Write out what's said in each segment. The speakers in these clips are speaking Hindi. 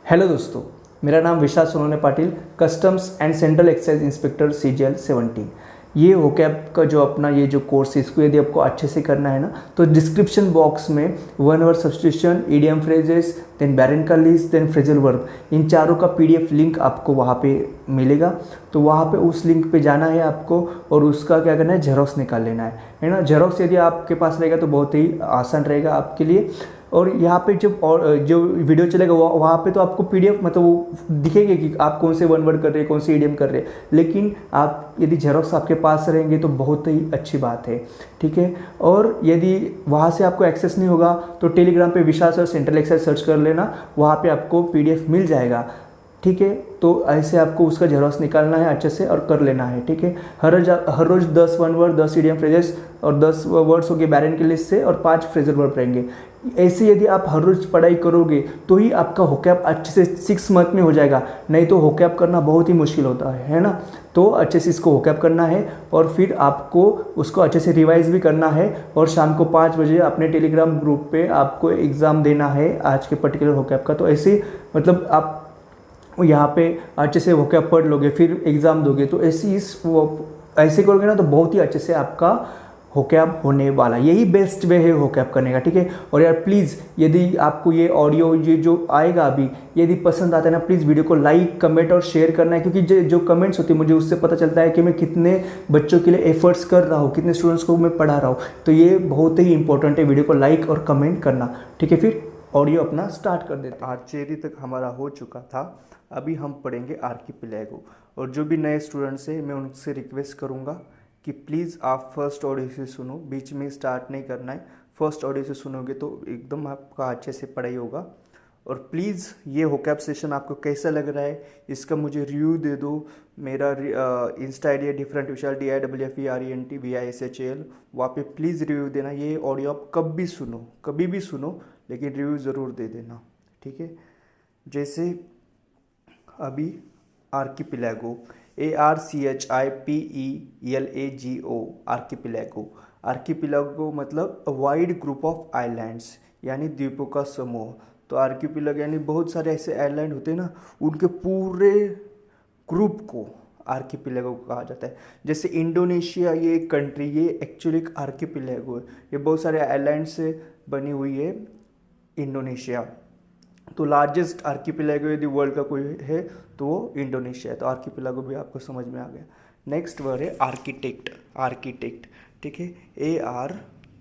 हेलो दोस्तों, मेरा नाम Vishal Sonone Patil, customs and central excise inspector CGL 17। ये होकैप का जो अपना ये जो कोर्स है, इसको यदि आपको अच्छे से करना है ना, तो डिस्क्रिप्शन बॉक्स में one word substitution, idiom phrases, then Barron का लिस्ट, देन फ्रेजल वर्ब, इन चारों का PDF लिंक आपको वहाँ पे मिलेगा। तो वहाँ पे उस लिंक पे जाना है आपको और उसका क्या करना है, जेरोक्स निकाल लेना है ना। जेरोक्स यदि आपके पास रहेगा तो बहुत ही आसान रहेगा आपके लिए। और यहाँ पे जो वीडियो चलेगा वहाँ पे तो आपको PDF मतलब वो दिखेगी कि आप कौन से वन वर्ड कर रहे हैं, कौन से इडियम कर रहे हैं। लेकिन आप यदि जेरोक्स आपके पास रहेंगे तो बहुत ही अच्छी बात है, ठीक है। और यदि वहाँ से आपको एक्सेस नहीं होगा तो टेलीग्राम पे विशाल सर सेंट्रल एक्साइज सर्च कर लेना, वहाँ पे आपको PDF मिल जाएगा, ठीक है। तो ऐसे आपको उसका जेरोक्स निकालना है अच्छे से और कर लेना है, ठीक है। हर रोज 10 वन वर्ड, 10 इडियम फ्रेजेस और 10 वर्ड्स होंगे बैरन के लिस्ट से और 5 फ्रेजल वर्ब रहेंगे। ऐसे यदि आप हर रोज पढ़ाई करोगे तो ही आपका होकैप अच्छे से 6 मंथ में हो जाएगा, नहीं तो होकैप करना बहुत ही मुश्किल होता है ना। तो अच्छे से इसको होकैप करना है और फिर आपको उसको अच्छे से रिवाइज भी करना है। और शाम को 5 बजे अपने टेलीग्राम ग्रुप पे आपको एग्ज़ाम देना है आज के पर्टिकुलर होकैप का। तो ऐसे मतलब आप यहाँ पे अच्छे से होकैप पढ़ लोगे फिर एग्ज़ाम दोगे, तो ऐसे करोगे ना तो बहुत ही अच्छे से आपका होकैप होने वाला। यही बेस्ट वे है होकैप करने का, ठीक है। और यार प्लीज़ यदि आपको ये ऑडियो ये जो आएगा अभी यदि पसंद आता है ना, प्लीज़ वीडियो को लाइक, कमेंट और शेयर करना है, क्योंकि जो कमेंट्स होती है मुझे उससे पता चलता है कि मैं कितने बच्चों के लिए एफर्ट्स कर रहा हूँ, कितने स्टूडेंट्स को मैं पढ़ा रहा हूँ। तो ये बहुत ही इंपॉर्टेंट है, वीडियो को लाइक और कमेंट करना, ठीक है। फिर ऑडियो अपना स्टार्ट कर देते हैं। आर्चेरी तक हमारा हो चुका था, अभी हम पढ़ेंगे आर्कीपेलागो। और जो भी नए स्टूडेंट्स हैं मैं उनसे रिक्वेस्ट करूँगा कि प्लीज़ आप फर्स्ट ऑडियो से सुनो, बीच में स्टार्ट नहीं करना है। फर्स्ट ऑडियो से सुनोगे तो एकदम आपका अच्छे से पढ़ाई होगा। और प्लीज़ ये होकैप सेशन आपको कैसा लग रहा है इसका मुझे रिव्यू दे दो। मेरा इंस्टा ID है डिफरेंट विशाल DIFFERENT वहाँ पे प्लीज़ रिव्यू देना। ये ऑडियो आप कभी भी सुनो, लेकिन रिव्यू ज़रूर दे देना, ठीक है। जैसे अभी आर्कीपेलागो, ARCHIPELAGO, आर्कीपेलागो। आर्कीपेलागो मतलब वाइड ग्रुप ऑफ आइलैंड्स, यानी द्वीपों का समूह। तो आर्कीपेलागो यानी बहुत सारे ऐसे आइलैंड होते हैं ना, उनके पूरे ग्रुप को आर्कीपेलागो कहा जाता है। जैसे इंडोनेशिया, ये एक कंट्री, ये एक्चुअली एक आर्कीपेलागो है। ये बहुत सारे आइलैंड से बनी हुई है इंडोनेशिया। तो लार्जेस्ट आर्कीपेलागो यदि वर्ल्ड का कोई है तो वो इंडोनेशिया है। तो आर्कीपेलागो भी आपको समझ में आ गया। नेक्स्ट वर्ड है आर्किटेक्ट, ठीक है।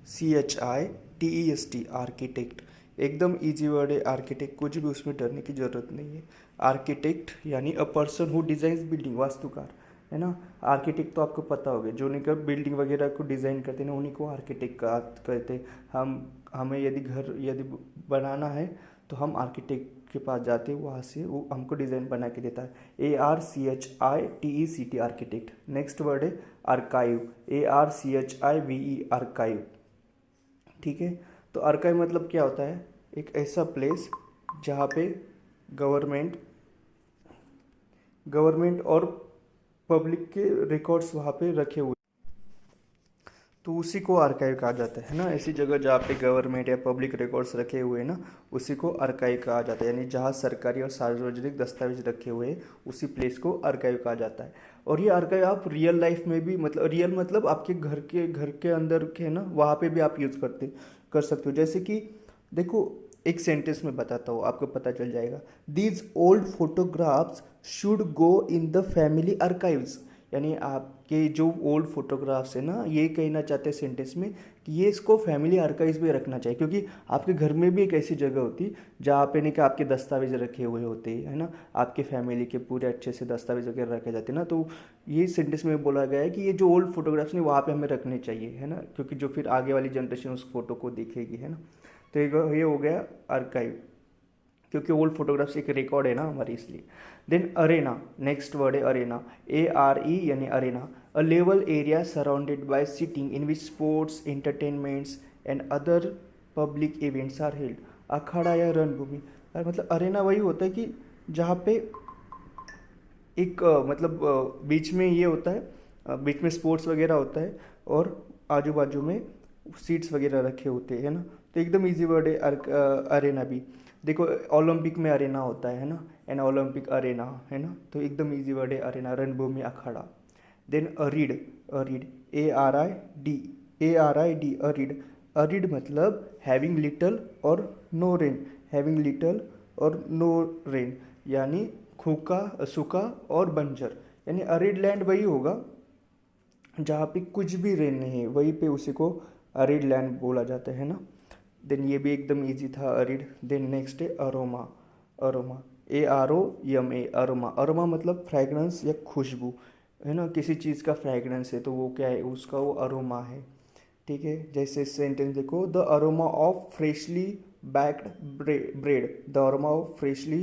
ARCHITEST, architect. एकदम इजी वर्ड है आर्किटेक्ट, कुछ भी उसमें डरने की ज़रूरत नहीं है। आर्किटेक्ट यानी अ पर्सन हु डिज़ाइंस बिल्डिंग, वास्तुकार, है ना। आर्किटेक्ट तो आपको पता होगा, जो उन्हीं बिल्डिंग वगैरह को डिज़ाइन करते हैं ना, उन्हीं को आर्किटेक्ट कहते हैं। हमें यदि घर यदि बनाना है तो हम आर्किटेक्ट के पास जाते हैं, वहाँ से वो हमको डिज़ाइन बना के देता है। ARCHITECT, architect. नेक्स्ट वर्ड है आर्काइव, ARCHIVE, आर्काइव, ठीक है। तो आर्काइव मतलब क्या होता है, एक ऐसा प्लेस जहाँ पे गवर्नमेंट और पब्लिक के रिकॉर्ड्स वहाँ पे रखे हुए, तो उसी को आर्काइव कहा जाता है ना। ऐसी जगह जहाँ पे गवर्नमेंट या पब्लिक रिकॉर्ड्स रखे हुए हैं ना, उसी को आर्काइव कहा जाता है। यानी जहाँ सरकारी और सार्वजनिक दस्तावेज रखे हुए हैं उसी प्लेस को आर्काइव कहा जाता है। और ये आर्काइव आप रियल लाइफ में भी, मतलब रियल मतलब आपके घर के अंदर के ना, वहाँ पे भी आप यूज़ कर सकते हो। जैसे कि देखो, एक सेंटेंस में बताता हूँ, आपको पता चल जाएगा। These old photographs should go in the family archives, यानी आपके जो ओल्ड फोटोग्राफ्स है ना, ये कहना चाहते हैं सेंटेंस में कि ये इसको फैमिली आर्काइव्स में रखना चाहिए। क्योंकि आपके घर में भी एक ऐसी जगह होती है जहाँ पे नहीं कि आपके दस्तावेज रखे हुए होते हैं, है ना। आपके फैमिली के पूरे अच्छे से दस्तावेज वगैरह रखे जाते हैं ना। तो ये सेंटेंस में बोला गया है कि ये जो ओल्ड फोटोग्राफ्स हैं वहाँ पर हमें रखने चाहिए, है ना, क्योंकि जो फिर आगे वाली जनरेशन उस फोटो को देखेगी, है ना। तो ये हो गया आर्काइव, क्योंकि ओल्ड फोटोग्राफ्स एक रिकॉर्ड है ना हमारी, इसलिए। देन अरेना, नेक्स्ट वर्ड है अरेना, ARE यानी arena, a level area surrounded by sitting in which sports, entertainments and other public events are held. अखाड़ा या रणभूमि, मतलब अरेना वही होता है कि जहाँ पे एक बीच में ये होता है, बीच में स्पोर्ट्स वगैरह होता है और आजू बाजू में सीट्स वगैरह रखे होते हैं ना। तो एकदम इजी वर्ड है अरेना भी। देखो ओलंपिक में अरेना होता है ना, एन ओलंपिक अरेना है ना, तो एकदम इजी वर्ड है अरेना, रणभूमि अखाड़ा। देन अरीड, अरीड ARID, ARID अरीड, अरीड मतलब हैविंग लिटल और नो रेन, हैविंग लिटल और नो रेन, यानी सूखा सूखा और बंजर, यानी अरिड लैंड वही होगा जहाँ पे कुछ भी रेन नहीं है, वहीं पे उसी को अरिड लैंड बोला जाता है ना। देन ये भी एकदम इजी था अरिड। देन नेक्स्ट है aroma, aroma AROMA, aroma, aroma मतलब फ्रैग्रेंस या खुशबू है ना, किसी चीज़ का फ्रैग्रेंस है तो वो क्या है, उसका वो अरोमा है। ठीक है, जैसे सेंटेंस देखो, the aroma of freshly baked bread, the aroma of freshly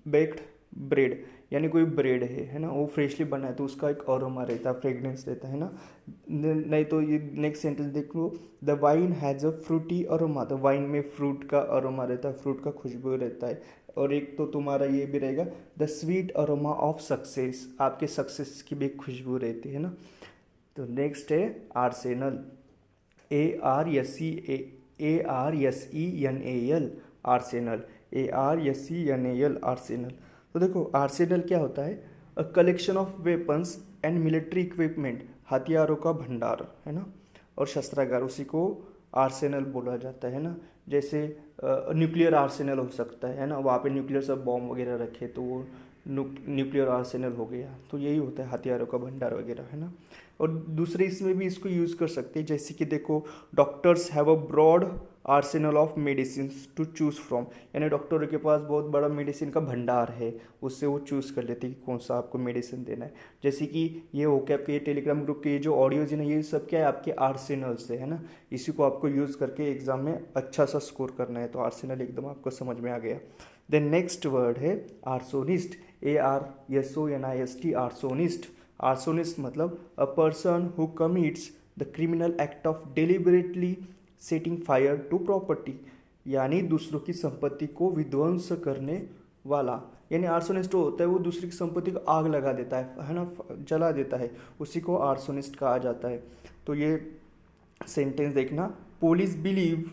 baked bread, यानी कोई ब्रेड है ना, वो फ्रेशली बना है तो उसका एक अरोमा रहता है, फ्रेगनेंस रहता है ना। नहीं तो ये नेक्स्ट सेंटेंस देख लो, the wine has a fruity aroma, the wine में फ्रूट का अरोमा रहता है, फ्रूट का खुशबू रहता है। और एक तो तुम्हारा ये भी रहेगा, the sweet aroma of success, आपके सक्सेस की भी खुशबू रहती है ना। तो नेक्स्ट है Arsenal, ARSENAL, Arsenal, ARSENAL, Arsenal. तो देखो आर्सेनल क्या होता है, a collection of weapons and military equipment, हथियारों का भंडार है ना, और शस्त्रागार, उसी को आर्सेनल बोला जाता है ना। जैसे न्यूक्लियर आर्सेनल हो सकता है ना, वहाँ पे न्यूक्लियर सब बॉम्ब वगैरह रखे तो वो न्यूक्लियर आर्सेनल हो गया, तो यही होता है हथियारों का भंडार वगैरह है ना। और दूसरे इसमें भी इसको यूज़ कर सकते हैं, जैसे कि देखो doctors have a broad arsenal of medicine to choose from, यानी डॉक्टरों के पास बहुत बड़ा मेडिसिन का भंडार है, उससे वो चूज़ कर लेते हैं कि कौन सा आपको मेडिसिन देना है। जैसे कि ये ओके आपके टेलीग्राम ग्रुप के जो ऑडियोज हैं ये सब क्या है, आपके आर्सेनल से है ना, इसी को आपको यूज़ करके एग्जाम में अच्छा सा स्कोर करना है, तो आर्सेनल एकदम आपको समझ में आ गया। देन नेक्स्ट वर्ड है आर्सोनिस्ट, ARSONIST, आर्सोनिस्ट। आर्सोनिस्ट मतलब a person who commits the criminal act of deliberately setting fire to property, यानी दूसरों की संपत्ति को विध्वंस करने वाला, यानी आर्सोनिस्ट होता है वो दूसरी की संपत्ति को आग लगा देता है ना, जला देता है, उसी को आर्सोनिस्ट कहा जाता है। तो ये सेंटेंस देखना, police believe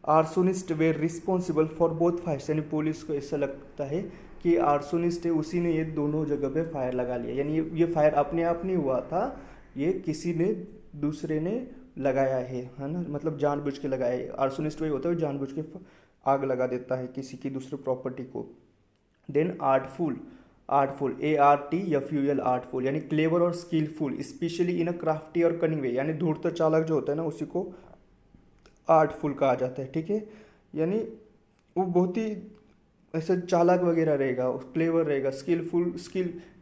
arsonist were responsible for both fires, यानी पुलिस को ऐसा लगता है कि आर्सोनिस्ट है उसी ने ये दोनों जगह पे फायर लगा लिया, यानी ये फायर अपने आप नहीं हुआ था, ये किसी ने दूसरे ने लगाया है ना, मतलब जानबूझ के लगाया है। आर्सोनिस्ट वही होता है जानबूझ के आग लगा देता है किसी की दूसरी प्रॉपर्टी को। Then artful, artful ARTFUL, artful यानी क्लेवर और skilful, specially in a crafty और कनिंग वे, यानी धूर्त चालक जो होता है ना उसी को आर्टफुल कहा जाता है। ठीक है, यानी वो बहुत ही ऐसे चालाक वगैरह रहेगा, क्लेवर रहेगा,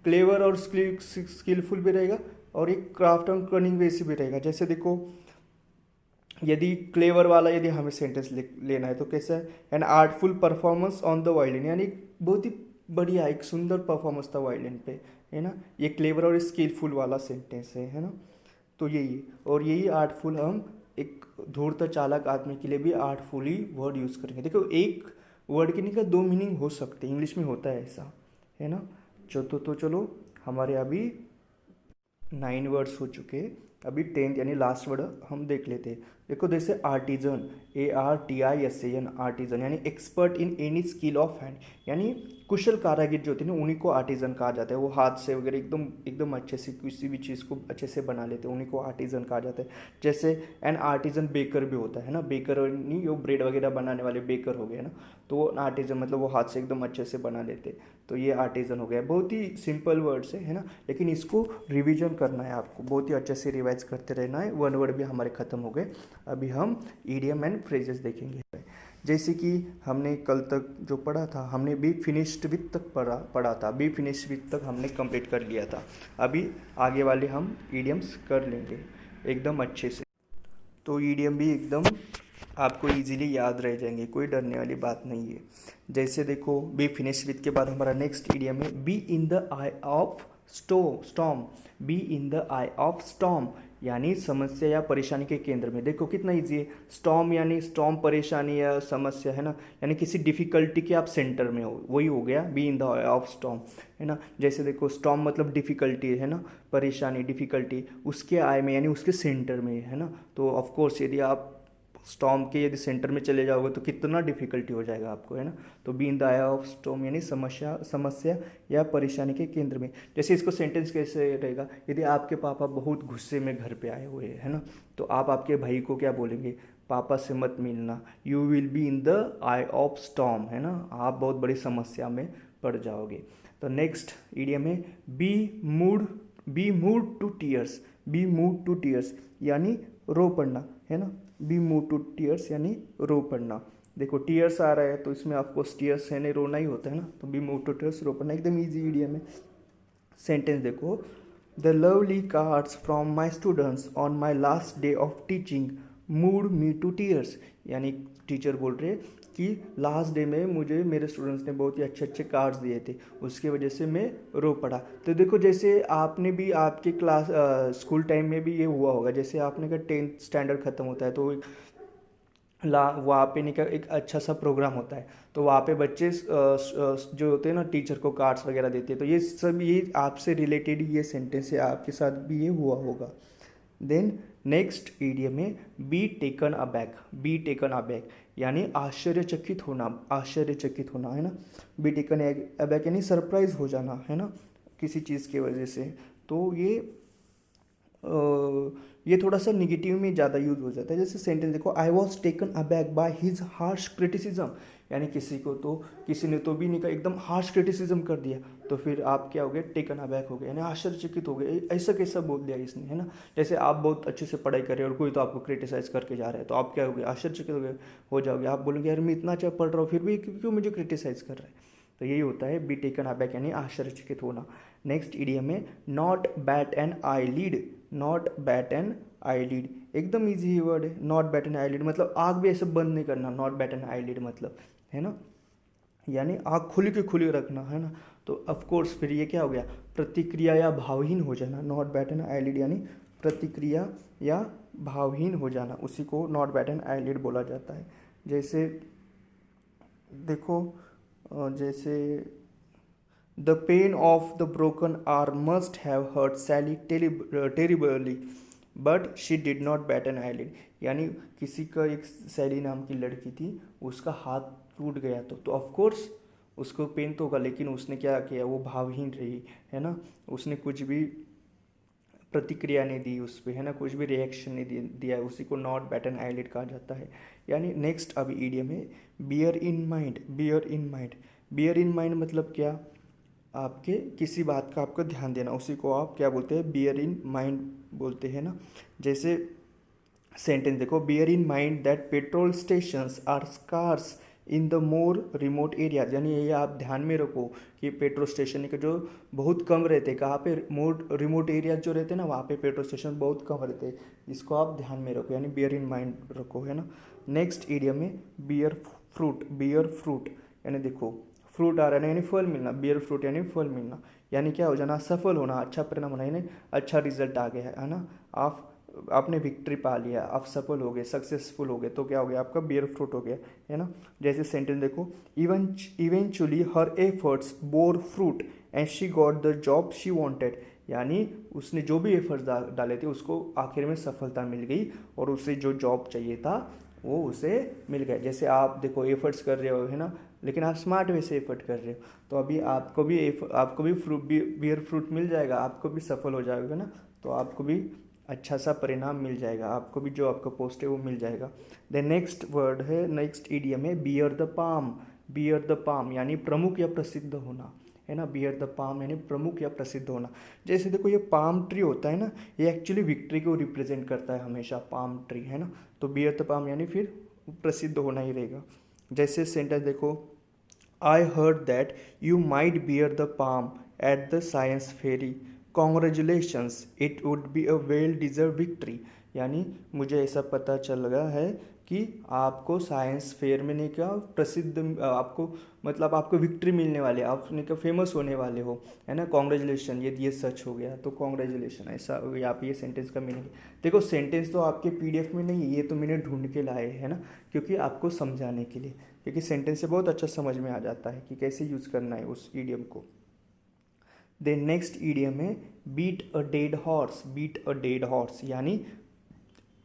क्लेवर और स्किलफुल भी रहेगा, और एक क्राफ्ट और कनिंग वे से भी रहेगा। जैसे देखो यदि क्लेवर वाला यदि हमें सेंटेंस लेना है तो कैसा है, an artful performance on the violin, यानी बहुत ही बढ़िया एक सुंदर परफॉर्मेंस था वायलिन पे है ना, ये क्लेवर और स्किलफुल वाला सेंटेंस है ना। तो यही, और यही आर्टफुल हम एक धूर्त चालक आदमी के लिए भी आर्टफुली वर्ड यूज़ करेंगे। देखो एक वर्ड के निकल दो मीनिंग हो सकते हैं, इंग्लिश में होता है ऐसा है ना। तो चलो हमारे अभी 9 वर्ड्स हो चुके, अभी 10th यानी लास्ट वर्ड हम देख लेते हैं। देखो जैसे आर्टिजन, ARTISAN, आर्टिजन यानी expert in any skill of hand, यानी कुशल कारागिर जो होते हैं ना उन्हीं को आर्टिजन कहा जाता है, वो हाथ से वगैरह एकदम एकदम अच्छे से किसी भी चीज़ को अच्छे से बना लेते हैं, उन्हीं को आर्टिजन कहा जाता है। जैसे एन आर्टिजन बेकर भी होता है ना, बेकर नहीं वो ब्रेड वगैरह बनाने वाले बेकर हो गए ना, तो वो आर्टिजन मतलब वो हाथ से एकदम अच्छे से बना लेते, तो ये आर्टिजन हो गया। बहुत ही सिंपल वर्ड्स है ना, लेकिन इसको रिविजन करना है आपको, बहुत ही अच्छे से रिवाइज करते रहना है। 1 वर्ड भी हमारे खत्म हो गए, अभी हम ईडियम एंड फ्रेजेस देखेंगे। जैसे कि हमने कल तक जो पढ़ा था, हमने बी फिनिश्ड विथ तक पढ़ा था, बी फिनिश्ड विथ तक हमने कंप्लीट कर लिया था। अभी आगे वाले हम ईडियम्स कर लेंगे एकदम अच्छे से, तो ईडियम भी एकदम आपको इजीली याद रह जाएंगे, कोई डरने वाली बात नहीं है। जैसे देखो बी फिनिश विथ के बाद हमारा नेक्स्ट ईडियम है be in the I of storm, be in the I of storm यानी समस्या या परेशानी के केंद्र में। देखो कितना इजी है, स्टॉर्म यानी स्टॉर्म परेशानी या समस्या है ना, यानी किसी डिफिकल्टी के आप सेंटर में हो, वही हो गया be in the I of storm है ना। जैसे देखो स्टॉर्म मतलब डिफिकल्टी है ना, परेशानी डिफिकल्टी, उसके आई में यानी उसके सेंटर में है ना। तो ऑफकोर्स यदि आप स्टॉर्म के यदि सेंटर में चले जाओगे तो कितना डिफिकल्टी हो जाएगा आपको, है ना। तो be in the I of storm यानी समस्या या परेशानी के केंद्र में। जैसे इसको सेंटेंस कैसे रहेगा, यदि आपके पापा बहुत गुस्से में घर पे आए हुए हैं, है ना, तो आप आपके भाई को क्या बोलेंगे, पापा से मत मिलना, you will be in the I of storm, है ना, आप बहुत बड़ी समस्या में पड़ जाओगे। तो नेक्स्ट ईडियम है be moved to tears. Be moved to tears यानी रो पड़ना, है ना। बी मूड टू टीयर्स यानी रो पड़ना। देखो टीयर्स आ रहा है तो इसमें आपको टीयर्स है नहीं, रोना ही होता है ना, तो बी मूड टू टीयर्स रो पड़ना, एकदम ईजी ईडियम है। सेंटेंस देखो, the lovely cards from my students on my last day of teaching moved me to tears, यानी टीचर बोल रहे कि लास्ट डे में मुझे मेरे स्टूडेंट्स ने बहुत ही अच्छे अच्छे कार्ड्स दिए थे, उसकी वजह से मैं रो पड़ा। तो देखो जैसे आपने भी आपके क्लास स्कूल टाइम में भी ये हुआ होगा, जैसे आपने का 10th स्टैंडर्ड खत्म होता है तो वहाँ पे निकल एक अच्छा सा प्रोग्राम होता है, तो वहाँ पे बच्चे जो होते हैं ना टीचर को कार्ड्स वगैरह देते हैं, तो ये सब ये आपसे रिलेटेड ये सेंटेंस है, आपके साथ भी ये हुआ होगा। देन नेक्स्ट ईडियम में be taken aback. Be taken aback यानी आश्चर्यचकित होना, आश्चर्यचकित होना, है ना। बी टेकन अबैक यानी सरप्राइज हो जाना, है ना, किसी चीज़ की वजह से। तो ये थोड़ा सा निगेटिव में ज़्यादा यूज हो जाता है। जैसे सेंटेंस देखो, I was taken aback by his harsh criticism, यानी किसी ने तो भी नहीं, एकदम हार्श क्रिटिसिज्म कर दिया, तो फिर आप क्या हो गए, टेकन अबैक हो गए, यानी आश्चर्यचकित हो गए, ऐसा कैसा बोल दिया इसने, है ना। जैसे आप बहुत अच्छे से पढ़ाई कर रहे हो और कोई तो आपको क्रिटिसाइज करके जा रहा है, तो आप क्या हो गए, आश्चर्यचकित हो जाओगे, आप बोलोगे यार मैं इतना अच्छा पढ़ रहा हूँ फिर भी क्यों मुझे क्रिटिसाइज कर रहा है। तो यही होता है बी टेकन अबैक यानी आश्चर्यचकित होना। नेक्स्ट ईडियम में not bat an eyelid. Not bat an eyelid एकदम ईजी वर्ड है। Not bat an eyelid मतलब आग भी ऐसे बंद नहीं करना, not bat an eyelid मतलब, है ना, यानी आग खुली की खुली रखना, है ना। तो ऑफकोर्स फिर ये क्या हो गया, प्रतिक्रिया या भावहीन हो जाना। Not bat an eyelid यानी प्रतिक्रिया या भावहीन हो जाना, उसी को not bat an eyelid बोला जाता है। जैसे देखो, जैसे the pain of the broken arm must have hurt Sally terribly but she did not bat an eyelid, यानी किसी का एक सैली नाम की लड़की थी, उसका हाथ टूट गया तो ऑफकोर्स उसको पेन तो होगा, लेकिन उसने क्या किया, वो भावहीन रही, है ना, उसने कुछ भी प्रतिक्रिया नहीं दी उस पर, है ना, कुछ भी रिएक्शन नहीं दिया, उसी को नॉट बैट एन आईलिड कहा जाता है। यानी नेक्स्ट अभी ईडियम है bear in mind. Bear in mind, bear in mind मतलब क्या, आपके किसी बात का आपको ध्यान देना, उसी को आप क्या बोलते हैं, बियर इन माइंड बोलते हैं ना। जैसे सेंटेंस देखो, bear in mind that petrol stations are scarce in the more remote areas, यानी ये आप ध्यान में रखो कि पेट्रोल स्टेशन के जो बहुत कम रहते हैं, कहाँ पे, मोर रिमोट एरियाज जो रहते हैं ना, वहाँ पे पेट्रोल स्टेशन बहुत कम रहते हैं, इसको आप ध्यान में रखो, यानी बियर इन माइंड रखो, है ना। नेक्स्ट एरिया में बियर फ्रूट। बियर फ्रूट यानी देखो फ्रूट आ रहा है ना, यानी फल मिलना, बियर फ्रूट यानी फल मिलना, यानी क्या हो जाना, सफल होना, अच्छा परिणाम होना, यानी अच्छा रिजल्ट आ गया है ना, आपने विक्ट्री पा लिया, आप सफल हो गए, सक्सेसफुल हो गए, तो क्या हो गया, आपका बियर फ्रूट हो गया, है ना। जैसे सेंटेंस देखो, eventually her efforts bore fruit and she got the job she wanted, यानी उसने जो भी एफर्ट्स डाले थे उसको आखिर में सफलता मिल गई और उसे जो जॉब चाहिए था वो उसे मिल गया। जैसे आप देखो एफर्ट्स कर रहे हो, है ना, लेकिन आप स्मार्ट वे से एफर्ट कर रहे हो, तो अभी आपको भी बियर फ्रूट मिल जाएगा, आपको भी सफल हो जाएगा ना, तो आपको भी अच्छा सा परिणाम मिल जाएगा, आपको भी जो आपका पोस्ट है वो मिल जाएगा। देन नेक्स्ट वर्ड है, नेक्स्ट ईडियम है beer the palm. Beer the palm यानी प्रमुख या प्रसिद्ध होना, है ना। बियर द पाम यानी प्रमुख या प्रसिद्ध होना। जैसे देखो ये पाम ट्री होता है ना, ये एक्चुअली विक्ट्री को रिप्रेजेंट करता है हमेशा, पाम ट्री, है ना। तो बियर द पाम यानी फिर प्रसिद्ध होना ही रहेगा। जैसे सेंटेंस देखो, I heard that you might bear the palm at the science fair, congratulations, it would be a well deserve victory, यानी मुझे ऐसा पता चल गया है कि आपको साइंस फेयर में नहीं क्या प्रसिद्ध, आपको मतलब आपको विक्ट्री मिलने वाले, आप नहीं क्या फेमस होने वाले हो, है ना, कॉन्ग्रेचुलेशन, ये सच हो गया तो कॉन्ग्रेचुलेशन, ऐसा आप ये सेंटेंस का मीनिंग। देखो सेंटेंस तो आपके पीडीएफ में नहीं है, ये तो मैंने ढूंढ के लाए, है ना, क्योंकि आपको समझाने के लिए, क्योंकि सेंटेंस से बहुत अच्छा समझ में आ जाता है कि कैसे यूज़ करना है उस ईडियम को। देन नेक्स्ट ईडियम है beat a dead horse. Beat a dead horse यानी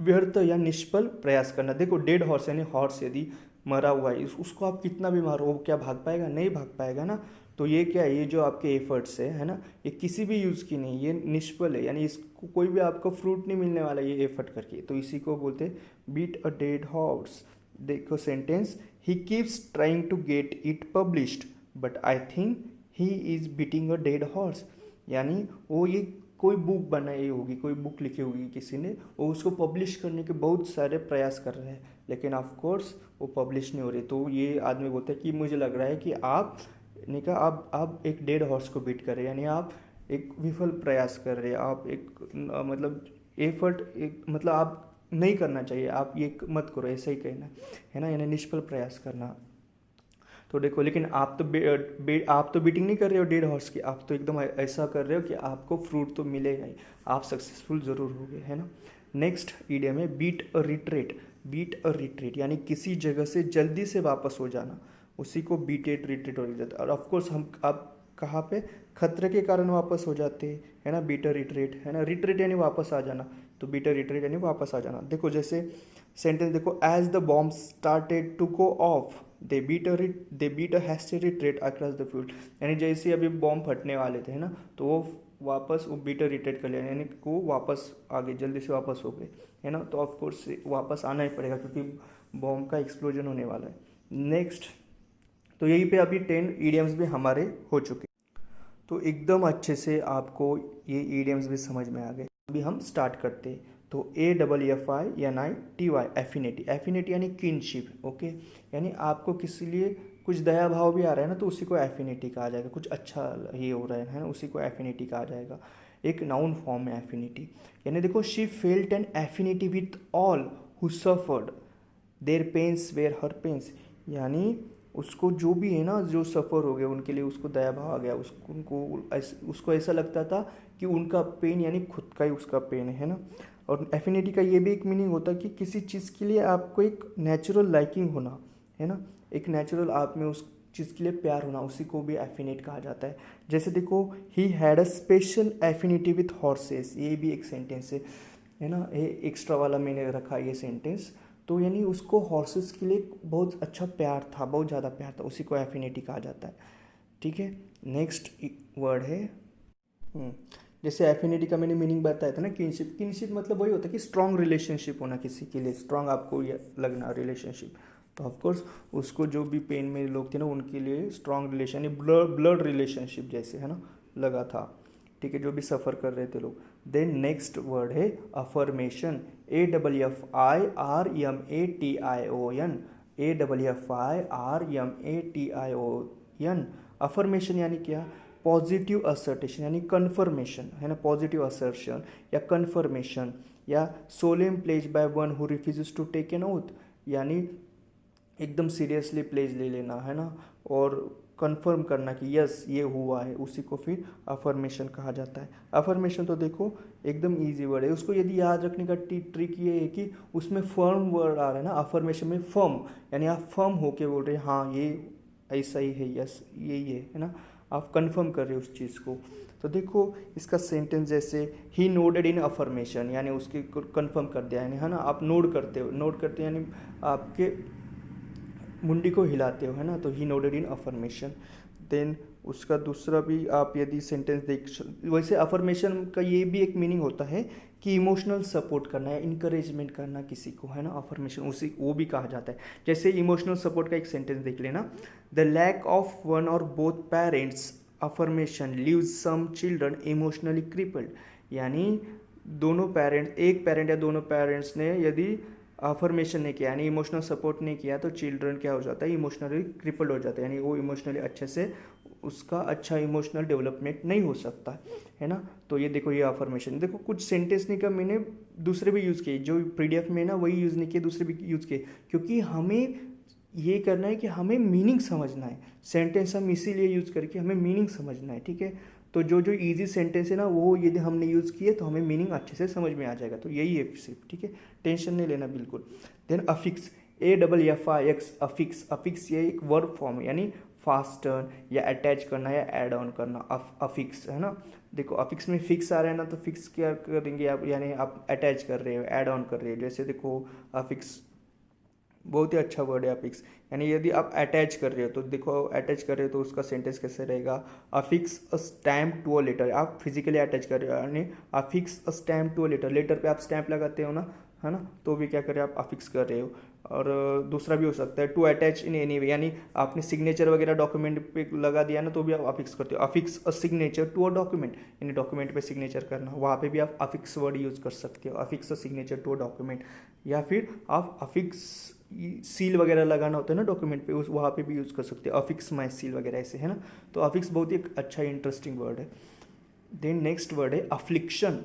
व्यर्थ या निष्फल प्रयास करना। देखो डेड हॉर्स यानी हॉर्स यदि मरा हुआ है, उसको आप कितना भी मारो वो क्या भाग पाएगा? नहीं भाग पाएगा ना। तो ये क्या है, ये जो आपके एफर्ट्स है ना, ये किसी भी यूज़ की नहीं, ये निष्फल है, यानी इसको कोई भी आपको फ्रूट नहीं मिलने वाला ये एफर्ट करके। तो इसी को बोलते हैं बीट अ डेड हॉर्स। देखो sentence, he keeps trying to get it published but I think he is beating a dead horse. यानी वो ये कोई बुक बनाई होगी, कोई बुक लिखी होगी किसी ने, वो उसको पब्लिश करने के बहुत सारे प्रयास कर रहे हैं, लेकिन ऑफ कोर्स वो पब्लिश नहीं हो रही। तो ये आदमी बोलता है कि मुझे लग रहा है कि आप ने कहा आप एक डेड हॉर्स को बीट कर रहे हैं, यानी आप एक विफल प्रयास कर रहे हैं, आप एक मतलब एफर्ट एक मतलब आप नहीं करना चाहिए, आप ये मत करो, ऐसा ही कहना है ना, यानी निष्फल प्रयास करना। तो देखो लेकिन आप तो बीटिंग नहीं कर रहे हो डेड हॉर्स की, आप तो एकदम ऐसा कर रहे हो कि आपको फ्रूट तो मिलेगा ही, आप सक्सेसफुल जरूर होगे, है ना। नेक्स्ट ईडियम है beat a retreat. Beat a retreat यानी किसी जगह से जल्दी से वापस हो जाना, उसी को बीटेड रिट्रीट हो जाता है। और ऑफकोर्स हम आप कहाँ पे खतरे के कारण वापस हो जाते हैं, है ना, बीट अ रिट्रीट, है ना। रिट्रीट यानी वापस आ जाना, तो बीट अ रिट्रीट यानी वापस आ जाना। देखो जैसे सेंटेंस देखो, as the bomb started to go off they beat a hasty retreat across the field. यानी जैसे अभी बॉम्ब फटने वाले थे, है ना, तो वो वापस वो बीट अ रिट्रीट कर लिया, यानी वो वापस आ गए, जल्दी से वापस हो गए, है ना। तो ऑफकोर्स वापस आना ही पड़ेगा क्योंकि बॉम्ब का एक्सप्लोजन होने वाला है। नेक्स्ट, तो यहीं पे अभी 10 ईडियम्स भी हमारे हो चुके, तो एकदम अच्छे से आपको ये ईडियम्स भी समझ में आ गए। अभी हम स्टार्ट करते हैं। तो AFFINITY एफिनिटी, एफिनिटी यानी किनशिप, ओके, यानी आपको किसी लिए कुछ दया भाव भी आ रहा है ना, तो उसी को एफिनिटी कहा जाएगा। कुछ अच्छा ये हो रहा है ना, उसी को एफिनिटी कहा जाएगा। एक नाउन फॉर्म है एफिनिटी। यानी देखो, she felt an affinity with all who suffered their pains were her pains. यानी उसको जो भी है ना, जो सफ़र हो गया उनके लिए उसको दया भाव आ गया, उसको ऐसा लगता था कि उनका पेन यानी खुद का ही उसका पेन है ना। और एफिनिटी का ये भी एक मीनिंग होता है कि किसी चीज़ के लिए आपको एक नेचुरल लाइकिंग होना, है ना, एक नेचुरल आप में उस चीज़ के लिए प्यार होना, उसी को भी एफिनेट कहा जाता है। जैसे देखो, he had a special affinity with horses, ये भी एक सेंटेंस है ना, ये एक्स्ट्रा वाला मैंने रखा ये सेंटेंस। तो यानी उसको हॉर्सेस के लिए बहुत अच्छा प्यार था, बहुत ज़्यादा प्यार था, उसी को एफिनिटी कहा जाता है, ठीक है। नेक्स्ट वर्ड है जैसे एफिनिटी का मैंने मीनिंग बताया था ना, किनशिप। किनशिप मतलब वही होता है कि स्ट्रॉन्ग रिलेशनशिप होना किसी के लिए, स्ट्रॉन्ग आपको ये लगना रिलेशनशिप। तो ऑफकोर्स उसको जो भी पेन में लोग थे ना, उनके लिए स्ट्रॉन्ग रिलेशन, ब्लड रिलेशनशिप जैसे, है ना, लगा था, ठीक है, जो भी सफ़र कर रहे थे लोग। देन नेक्स्ट वर्ड है अफर्मेशन, AFFIRMATION, AFFIRMATION। अफर्मेशन यानी क्या? पॉजिटिव असर्टेशन यानी कन्फर्मेशन, है ना, पॉजिटिव असर्शन या कन्फर्मेशन, या solemn pledge by one who refuses to take an oath, यानी एकदम सीरियसली प्लेज ले लेना, है ना, और कंफर्म करना कि यस ये हुआ है, उसी को फिर अफर्मेशन कहा जाता है। अफर्मेशन तो देखो एकदम इजी वर्ड है, उसको यदि याद रखने का ट्रिक ये है कि उसमें फर्म वर्ड आ रहा है ना, अफर्मेशन में फर्म, यानी आप फर्म होके बोल रहे हैं हाँ ये ऐसा ही है, यस यही है ना, आप कंफर्म कर रहे हो उस चीज़ को। तो देखो इसका सेंटेंस जैसे, ही नोडेड इन अफर्मेशन, यानी उसकी कंफर्म कर दिया, यानी है ना, आप नोड करते हो, नोड करते हो यानी आपके मुंडी को हिलाते हो, है ना, तो ही नोडेड इन अफर्मेशन। देन उसका दूसरा भी आप यदि सेंटेंस देख, वैसे अफर्मेशन का ये भी एक मीनिंग होता है कि इमोशनल सपोर्ट करना है, इंकरेजमेंट करना किसी को, है ना, अफर्मेशन उसी वो भी कहा जाता है। जैसे इमोशनल सपोर्ट का एक सेंटेंस देख लेना, द लैक ऑफ वन और both parents affirmation leaves some children emotionally crippled. यानी दोनों पेरेंट्स, एक पेरेंट या दोनों पेरेंट्स ने यदि अफर्मेशन नहीं किया यानी इमोशनल सपोर्ट नहीं किया, तो चिल्ड्रन क्या हो जाता है, इमोशनली क्रिपल्ड हो जाता है, यानी वो इमोशनली अच्छे से उसका अच्छा इमोशनल डेवलपमेंट नहीं हो सकता, है ना। तो ये देखो, ये अफर्मेशन, देखो कुछ सेंटेंस नहीं का मैंने दूसरे भी यूज़ किए, जो PDF में ना वही यूज़ नहीं किए, दूसरे भी यूज़ किए, क्योंकि हमें ये करना है कि हमें मीनिंग समझना है। सेंटेंस हम इसीलिए यूज़ करके हमें मीनिंग समझना है, ठीक है। तो जो जो इजी सेंटेंस है ना, वो यदि हमने यूज़ किए तो हमें मीनिंग अच्छे से समझ में आ जाएगा। तो यही है सिर्फ, ठीक है, टेंशन नहीं लेना बिल्कुल। Then affix, AFFIX, affix, affix ये एक वर्ब फॉर्म है, यानी फास्टन या अटैच करना या ऐड ऑन करना, अफिक्स है ना। देखो अफिक्स में फिक्स आ रहा है ना, तो फिक्स क्या करेंगे आप, यानी आप अटैच कर रहे हो, ऐड ऑन कर रहे हो। जैसे देखो अफिक्स बहुत ही अच्छा वर्ड है अफिक्स, यानी यदि आप अटैच कर रहे हो तो देखो अटैच कर रहे हो तो उसका सेंटेंस कैसे रहेगा, affix a stamp to a letter. आप फिजिकली अटैच कर रहे हो यानी affix a stamp to a letter, letter पे आप स्टैम्प लगाते हो ना, है ना, तो भी क्या कर रहे हो आप अफिक्स कर रहे हो। और दूसरा भी हो सकता है to attach in any way, यानी आपने सिग्नेचर वगैरह डॉक्यूमेंट पे लगा दिया ना, तो भी आप अफिक्स करते हो। Affix a signature to a document, यानी डॉक्यूमेंट पे सिग्नेचर करना, वहाँ पे भी आप अफिक्स वर्ड यूज़ कर सकते हो, affix a signature to a document. या फिर आप अफिक्स सील वगैरह लगाना होता है ना डॉक्यूमेंट पे, उस वहाँ पे भी यूज़ कर सकते हो, अफिक्स माई सील वगैरह ऐसे, है ना। तो अफिक्स बहुत ही एक अच्छा इंटरेस्टिंग वर्ड है। देन नेक्स्ट वर्ड है अफ्लिक्शन।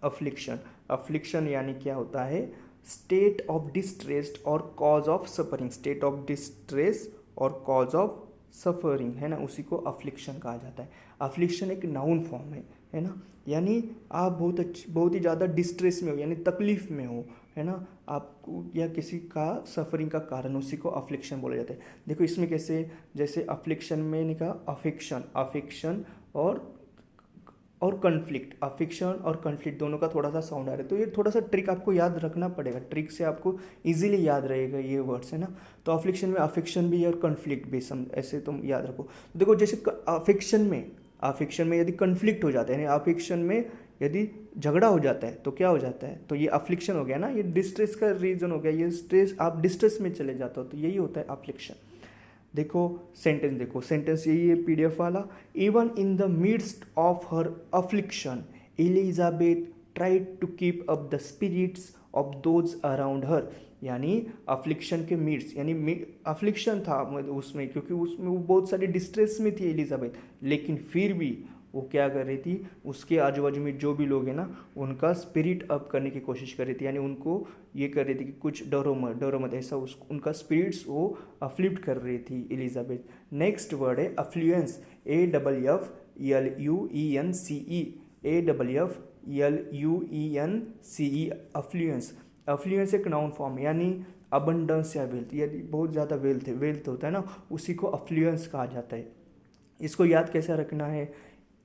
अफ्लिक्शन, अफ्लिक्शन यानी क्या होता है, स्टेट ऑफ डिस्ट्रेस और cause of suffering, state of distress और कॉज ऑफ सफरिंग, है ना, उसी को अफ्लिक्शन कहा जाता है। अफ्लिक्शन एक नाउन फॉर्म है ना, यानी आप बहुत ही ज़्यादा डिस्ट्रेस में हो, यानी तकलीफ में हो, है ना, आपको या किसी का सफरिंग का कारण, उसी को अफ्लिक्शन बोला जाता है। देखो इसमें कैसे, जैसे अफ्लिक्शन में निकला अफिक्शन, अफिक्शन और कन्फ्लिक्ट, अफिक्शन और कन्फ्लिक्ट दोनों का थोड़ा सा साउंड आ रहा है, तो ये थोड़ा सा ट्रिक आपको याद रखना पड़ेगा, ट्रिक से आपको इजीली याद रहेगा ये वर्ड्स, है ना। तो अफिक्शन में अफिक्शन भी और कन्फ्लिक्ट भी, सम ऐसे तुम याद रखो। तो देखो जैसे अफिक्शन में यदि कन्फ्लिक्ट हो जाता है, यानी अफिक्शन में यदि झगड़ा हो जाता है तो क्या हो जाता है, तो ये अफ्लिक्शन हो गया ना, ये डिस्ट्रेस का रीजन हो गया, ये स्ट्रेस, आप डिस्ट्रेस में चले जाते हो, तो यही होता है अफ्लिक्शन। देखो सेंटेंस यही है पीडीएफ वाला, even in the midst of her affliction Elizabeth tried to keep up the spirits of those around her, यानी अफ्लिक्शन के मिड्स, यानी अफ्लिक्शन था उसमें, क्योंकि उसमें वो बहुत सारी डिस्ट्रेस में थी एलिजाबेथ, लेकिन फिर भी वो क्या कर रही थी, उसके आजू बाजू में जो भी लोग हैं ना, उनका स्पिरिट अप करने की कोशिश कर रही थी, यानी उनको ये कर रही थी कि कुछ डरो मत ऐसा, उनका स्पिरिट्स वो अफ्लिप्ट कर रही थी एलिजाबेथ। नेक्स्ट वर्ड है affluence, AFFLUENCE, AFFLUENCE, affluence. Affluence एक नाउन फॉर्म है, यानी अबंडेंस या वेल्थ, यदि बहुत ज़्यादा वेल्थ होता है ना, उसी को अफ्लुएंस कहा जाता है। इसको याद कैसे रखना है,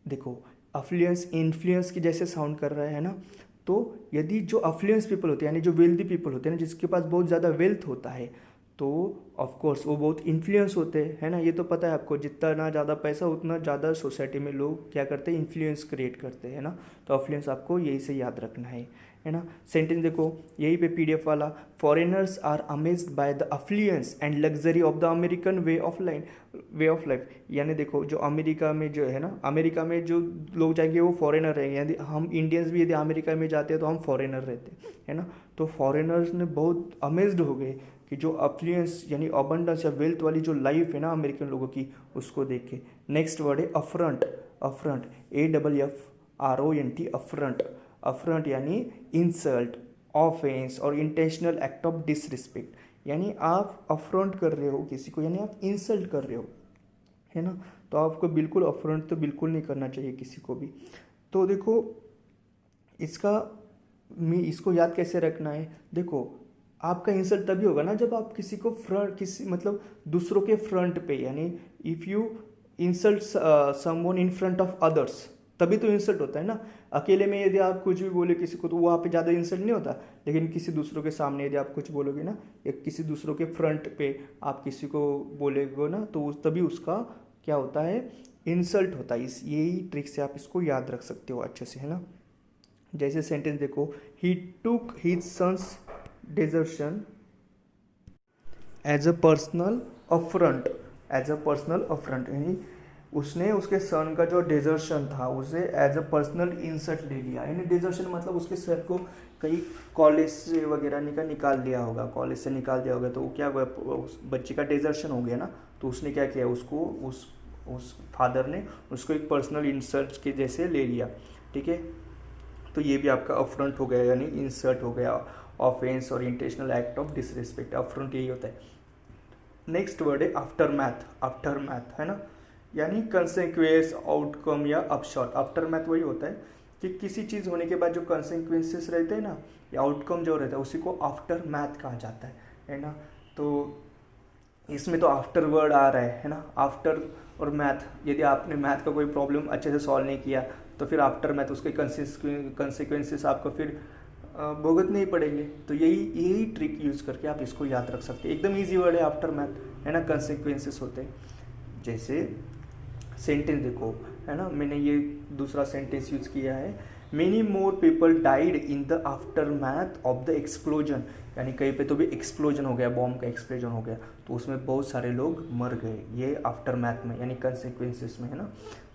देखो अफ्लुएंस इन्फ्लुएंस की जैसे साउंड कर रहा है ना, तो यदि जो अफ्लुएंस पीपल होते हैं, यानी जो वेल्दी पीपल होते हैं ना, जिसके पास बहुत ज़्यादा वेल्थ होता है, तो ऑफ कोर्स वो बहुत इन्फ्लुएंस होते हैं, है ना, ये तो पता है आपको, जितना ज़्यादा पैसा उतना ज़्यादा सोसाइटी में लोग क्या करते हैं, इन्फ्लुएंस क्रिएट करते हैं ना। तो अफ्लुएंस आपको यही से याद रखना है ना। सेंटेंस देखो यही पे पीडीएफ वाला, foreigners are amazed by the affluence and luxury of the American way of life, यानी देखो जो अमेरिका में जो है ना, अमेरिका में जो लोग जाएंगे वो फॉरेनर रहेंगे, यानी हम इंडियंस भी यदि अमेरिका में जाते हैं तो हम फॉरेनर रहते हैं, है ना। तो फॉरेनर्स ने बहुत अमेज्ड हो गए कि जो अफ्लुएंस यानी अबंडेंस या वेल्थ वाली जो लाइफ है ना अमेरिकन लोगों की, उसको देख के। नेक्स्ट वर्ड है affront, affront AFFRONT, affront, affront यानी इंसल्ट, ऑफेंस और इंटेंशनल एक्ट ऑफ डिसरिस्पेक्ट, यानी आप अफ्रंट कर रहे हो किसी को, यानी आप इंसल्ट कर रहे हो, है ना। तो आपको बिल्कुल अफ्रंट तो बिल्कुल नहीं करना चाहिए किसी को भी। तो देखो इसको याद कैसे रखना है, देखो आपका इंसल्ट तभी होगा ना जब आप किसी को किसी मतलब दूसरों के फ्रंट पे, यानी if you insult someone in front of others, तभी तो इंसल्ट होता है ना। अकेले में यदि आप कुछ भी बोले किसी को तो वहाँ पे ज़्यादा इंसल्ट नहीं होता, लेकिन किसी दूसरों के सामने यदि आप कुछ बोलोगे ना, या किसी दूसरों के फ्रंट पे आप किसी को बोलेगे ना, तो तभी उसका क्या होता है, इंसल्ट होता है। यही ट्रिक से आप इसको याद रख सकते हो अच्छे से, है ना। जैसे सेंटेंस देखो, he took his sons desertion as a personal affront, यानी उसने उसके सन का जो डेजर्शन था उसे एज अ पर्सनल इंसल्ट ले लिया, यानी डेजर्शन मतलब उसके सर को कहीं कॉलेज से वगैरह निकाल दिया होगा, कॉलेज से निकाल दिया होगा, तो क्या हुआ, उस बच्चे का डेजर्शन हो गया ना, तो उसने क्या किया, उसको उस फादर ने उसको एक पर्सनल इंसल्ट के जैसे ले लिया, ठीक है। तो ये भी आपका अफ्रंट हो गया, यानी इंसल्ट हो गया, ऑफेंस और intentional act of disrespect, affront यही होता है। नेक्स्ट वर्ड है आफ्टरमैथ, आफ्टरमैथ, है ना, यानी कंसेक्वेंस, आउटकम या अपशॉट। आफ्टरमैथ वही होता है कि किसी चीज़ होने के बाद जो कंसेक्वेंसेस रहते हैं ना, या आउटकम जो रहता है, उसी को आफ्टरमैथ कहा जाता है ना। तो इसमें तो आफ्टर वर्ड आ रहा है ना, आफ्टर और मैथ, यदि आपने मैथ का कोई प्रॉब्लम अच्छे से सॉल्व नहीं किया तो फिर आफ्टर मैथ उसके कंसिक्वेंसेस आपको फिर भुगतने ही पड़ेंगे। तो यही ट्रिक यूज़ करके आप इसको याद रख सकते हैं। एकदम ईजी वर्ड है आफ्टर मैथ, है ना, कंसिक्वेंसेस होते हैं। जैसे सेंटेंस देखो, है ना, मैंने ये दूसरा सेंटेंस यूज़ किया है, many more people died in the after math of the explosion, यानी कहीं पे तो भी एक्सप्लोजन हो गया, बॉम्ब का एक्सप्लोजन हो गया तो उसमें बहुत सारे लोग मर गए। ये आफ्टर मैथ में यानी कंसिक्वेंसेस में, है ना,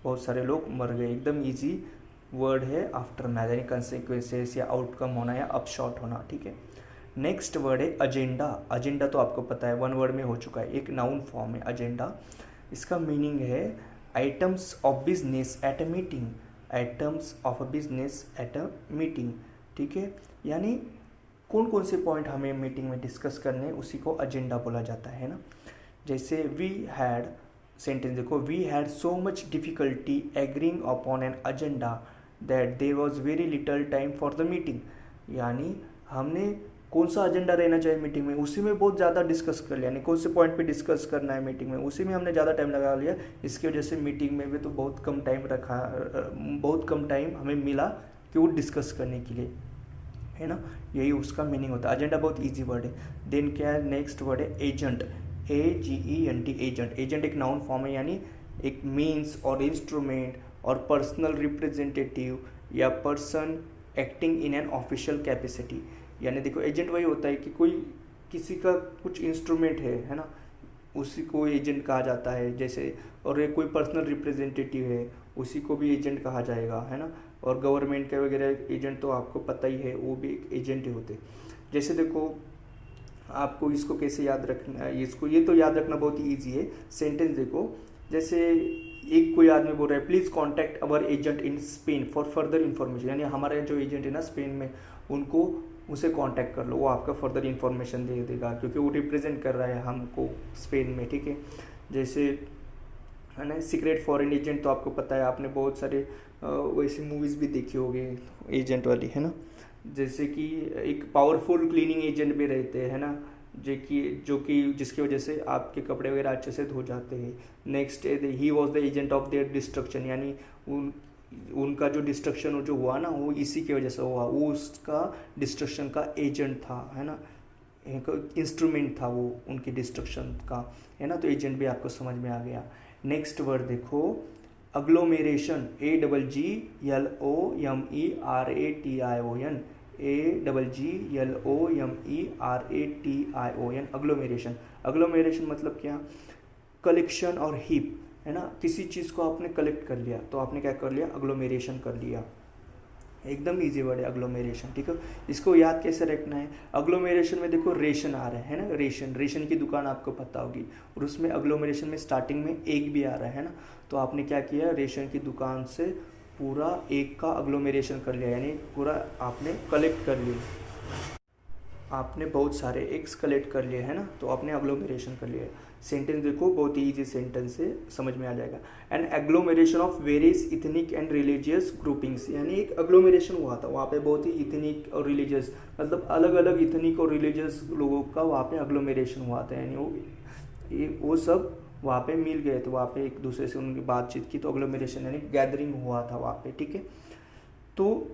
बहुत सारे लोग मर गए। एकदम ईजी वर्ड है आफ्टर मैथ, यानी कंसिक्वेंसेस या आउटकम होना या अपशॉट होना, ठीक है। नेक्स्ट वर्ड है एजेंडा। एजेंडा तो आपको पता है वन वर्ड में हो चुका है, एक नाउन फॉर्म है एजेंडा। इसका मीनिंग है items of business at a meeting, items of a business at a meeting, ठीक है। यानी कौन कौन से पॉइंट हमें मीटिंग में डिस्कस करने, उसी को एजेंडा बोला जाता है ना। जैसे वी हैड, सेंटेंस देखो, we had so much difficulty agreeing upon an agenda that there was very little time for the meeting, यानी हमने कौन सा एजेंडा रहना चाहिए मीटिंग में, उसी में बहुत ज़्यादा डिस्कस कर लिया, यानी कौन से पॉइंट पे डिस्कस करना है मीटिंग में, उसी में हमने ज़्यादा टाइम लगा लिया। इसकी वजह से मीटिंग में भी तो बहुत कम टाइम हमें मिला कि वो डिस्कस करने के लिए, है ना। यही उसका मीनिंग होता है। एजेंडा बहुत ईजी वर्ड है। देन क्या है, नेक्स्ट वर्ड है एजेंट, AGENT, एजेंट। एजेंट एक नाउन फॉर्म है, यानी एक मीन्स और इंस्ट्रूमेंट और पर्सनल रिप्रेजेंटेटिव या person acting in an official capacity. यानी देखो एजेंट वही होता है कि कोई किसी का कुछ इंस्ट्रूमेंट है ना, उसी को एजेंट कहा जाता है। जैसे और एक कोई पर्सनल रिप्रेजेंटेटिव है, उसी को भी एजेंट कहा जाएगा, है ना। और गवर्नमेंट के वगैरह एजेंट तो आपको पता ही है, वो भी एक एजेंट ही होते हैं। जैसे देखो आपको इसको कैसे याद रखना है, इसको ये तो याद रखना बहुत ही ईजी है। सेंटेंस देखो, जैसे एक कोई आदमी बोल रहा है please contact our agent in Spain for further information, यानी हमारे जो एजेंट है ना स्पेन में, उनको उसे कांटेक्ट कर लो, वो आपका फर्दर इन्फॉर्मेशन दे देगा, क्योंकि वो रिप्रेजेंट कर रहा है हमको स्पेन में, ठीक है। जैसे है ना सीक्रेट फॉरेन एजेंट, तो आपको पता है, आपने बहुत सारे वैसे मूवीज़ भी देखी होगी एजेंट वाली, है ना। जैसे कि एक पावरफुल क्लीनिंग एजेंट भी रहते हैं, है ना, जो कि जिसकी वजह से आपके कपड़े वगैरह अच्छे से धो जाते हैं। Next he was the agent of their destruction, यानी उनका जो डिस्ट्रक्शन जो हुआ ना, वो इसी की वजह से हुआ, वो उसका डिस्ट्रक्शन का एजेंट था, है ना, इंस्ट्रूमेंट था वो उनकी डिस्ट्रक्शन का, है ना। तो एजेंट भी आपको समझ में आ गया। नेक्स्ट वर्ड देखो अग्लोमेरेशन, AGGLOMERATION, AGGLOMERATION, अग्लोमेरेशन। अग्लोमेरेशन मतलब क्या, कलेक्शन और हीप, है ना। किसी चीज़ को आपने कलेक्ट कर लिया तो आपने क्या कर लिया, अग्लोमेरेशन कर लिया। एकदम इजी वर्ड है अग्लोमेरेशन, ठीक है। इसको याद कैसे रखना है, अग्लोमेरेशन में देखो रेशन आ रहा है ना, रेशन की दुकान आपको पता होगी, और उसमें अग्लोमेरेशन में स्टार्टिंग में एक भी आ रहा है ना। तो आपने क्या किया, रेशन की दुकान से पूरा एक का अग्लोमेरेशन कर लिया, यानी पूरा आपने कलेक्ट कर लिया, आपने बहुत सारे एग्स कलेक्ट कर लिए, है ना, तो आपने अग्लोमेरेशन कर लिया। सेंटेंस देखो बहुत ही ईजी सेंटेंस है, समझ में आ जाएगा। An agglomeration of various ethnic and religious groupings, यानी एक अग्लोमेरेशन हुआ था वहाँ पे, बहुत ही इथनिक और रिलीजियस, मतलब अलग अलग इथनिक और रिलीजियस लोगों का वहाँ पे अग्लोमेरेशन हुआ था, यानी वो सब वहाँ पे मिल गए, तो वहाँ पे एक दूसरे से उनकी बातचीत की, तो अग्लोमेरेशन यानी गैदरिंग हुआ था वहाँ पे, ठीक है। तो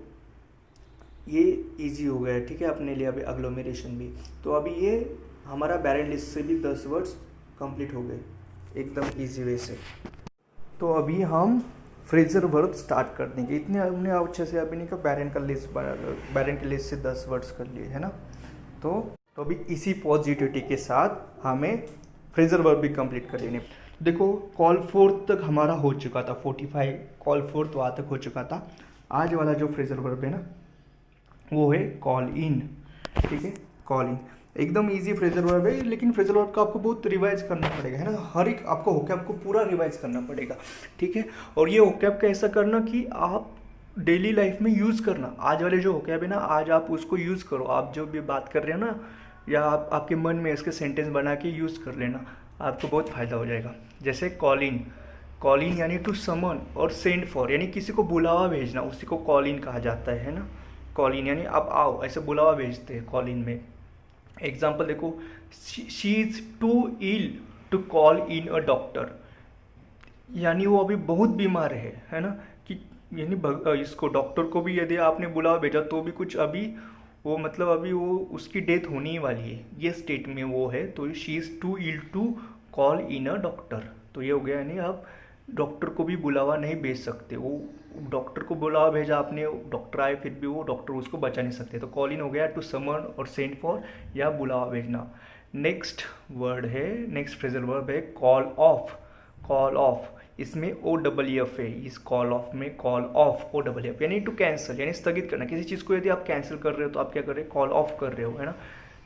ये इजी हो गया, ठीक है, अपने लिए अभी अग्लोमेरेशन भी। तो अभी ये हमारा बैरन लिस्ट से भी 10 वर्ड्स कंप्लीट हो गए एकदम इजी वे से। तो अभी हम फ्रेजर वर्ब स्टार्ट कर देंगे। इतने हमने अच्छे से अभी नहीं का बैरन की लिस्ट से 10 वर्ड्स कर लिए, है ना। तो अभी इसी पॉजिटिविटी के साथ हमें फ्रेजर वर्ब भी कंप्लीट कर लेने। देखो कॉल फोर्थ तक हमारा हो चुका था, 45 कॉल फोर्थ वहाँ तक हो चुका था। आज वाला जो फ्रेजर वर्ब है ना, वो है कॉल इन, ठीक है, कॉल इन एकदम इजी फ्रेजर वर्ब है, लेकिन फ्रेजर वर्ब का आपको बहुत रिवाइज करना पड़ेगा, है ना। हर एक आपको होकैब को पूरा रिवाइज करना पड़ेगा, ठीक है। और ये होकैब का ऐसा करना कि आप डेली लाइफ में यूज़ करना। आज वाले जो होकैब है ना, आज आप उसको यूज़ करो। आप जो भी बात कर रहे हो ना, या आपके मन में इसके सेंटेंस बना के यूज़ कर लेना, आपको बहुत फ़ायदा हो जाएगा। जैसे कॉल इन यानी टू समन, और सेंड फॉर यानी किसी को बुलावा भेजना, उसी को कॉल इन कहा जाता है ना। कॉल इन यानी आप आओ, ऐसे बुलावा भेजते हैं कॉल इन में। एग्जाम्पल देखो, she is too ill to call in a doctor, यानी वो अभी बहुत बीमार है ना, कि यानी इसको डॉक्टर को भी यदि आपने बुला भेजा तो भी कुछ अभी वो मतलब अभी वो उसकी डेथ होने ही वाली है, ये स्टेट में वो है, तो she is too ill to call in a doctor. तो ये हो गया, यानी आप डॉक्टर को भी बुलावा नहीं भेज सकते, वो डॉक्टर को बुलावा भेजा आपने, डॉक्टर आए फिर भी वो डॉक्टर उसको बचा नहीं सकते, तो कॉल इन हो गया टू समन और सेंड फॉर, या बुलावा भेजना। नेक्स्ट वर्ड है, नेक्स्ट फ्रेजल वर्ब है कॉल ऑफ। कॉल ऑफ, इसमें ओ डबल एफ है, इस कॉल ऑफ में call off O double F, यानी टू कैंसिल, यानी स्थगित करना किसी चीज़ को। यदि आप कैंसिल कर रहे हो तो आप क्या कर रहे हो, कॉल ऑफ कर रहे हो, है ना।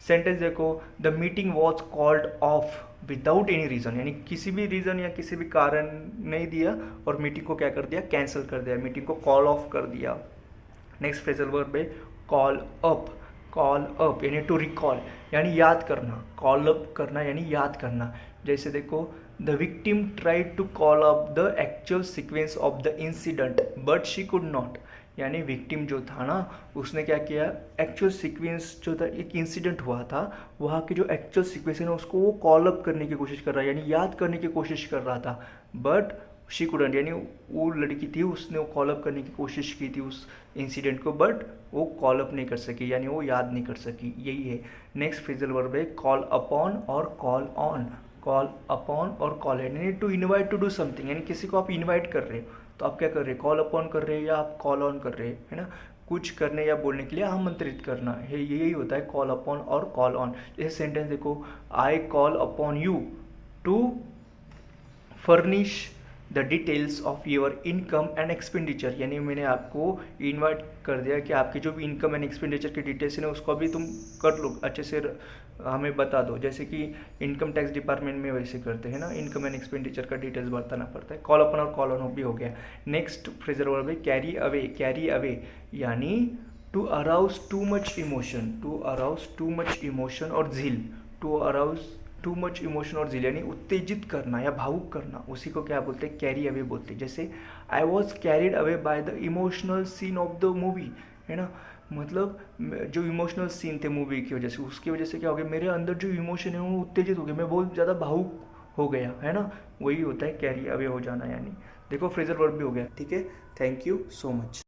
सेंटेंस देखो, the meeting was called off without any reason, यानी किसी भी रीज़न या किसी भी कारण नहीं दिया और मीटिंग को क्या कर दिया, कैंसिल कर दिया, मीटिंग को कॉल ऑफ कर दिया। नेक्स्ट फ्रेजल वर्ब है कॉल अप। कॉल अप यानी टू रिकॉल, यानी याद करना, कॉल अप करना यानी याद करना। जैसे देखो, the victim tried to call up the actual sequence of the incident but she could not, यानी विक्टिम जो था ना उसने क्या किया, एक्चुअल सीक्वेंस जो था, एक इंसिडेंट हुआ था वहाँ की जो एक्चुअल सीक्वेंस है ना उसको वो कॉल अप करने की कोशिश कर रहा है, यानी याद करने की कोशिश कर रहा था, बट शी कुडंट, यानी वो लड़की थी उसने वो कॉल अप करने की कोशिश की थी उस इंसिडेंट को, बट वो कॉल अप नहीं कर सकी, यानी वो याद नहीं कर सकी, यही है। नेक्स्ट फ्रेजल वर्ब है कॉल अपॉन और कॉल ऑन। कॉल अपॉन और कॉल, यानी to invite to do something, यानी किसी को आप इन्वाइट कर रहे हो तो आप क्या कर रहे हैं, कॉल अपॉन कर रहे हैं या आप कॉल ऑन कर रहे हैं, है ना। कुछ करने या बोलने के लिए आमंत्रित करना है, यही होता है कॉल अपॉन और कॉल ऑन। जैसे सेंटेंस देखो, I call upon you to furnish the details of your income and expenditure, यानी मैंने आपको इनवाइट कर दिया कि आपकी जो भी इनकम एंड एक्सपेंडिचर की डिटेल्स है उसको अभी तुम कर लो, अच्छे से हमें बता दो, जैसे कि इनकम टैक्स डिपार्टमेंट में वैसे करते हैं ना, इनकम एंड एक्सपेंडिचर का डिटेल्स बताना पड़ता है। कॉल अपन और कॉल ऑन भी हो गया। नेक्स्ट फ्रेजल वर्ब है कैरी अवे। कैरी अवे यानी to arouse too much emotion, to arouse too much emotion और zeal, to arouse too much emotion और झील यानी उत्तेजित करना या भावुक करना, उसी को क्या बोलते हैं, कैरी अवे बोलते हैं। जैसे I was carried away by the emotional scene of the movie, है ना, मतलब जो इमोशनल सीन थे मूवी की वजह से, उसकी वजह से क्या हो गया, मेरे अंदर जो इमोशन है वो उत्तेजित हो गया, मैं बहुत ज़्यादा भावुक हो गया, है ना, वही होता है कैरी अवे हो जाना। यानी देखो फ्रेजल वर्ब भी हो गया। ठीक है, थैंक यू सो मच।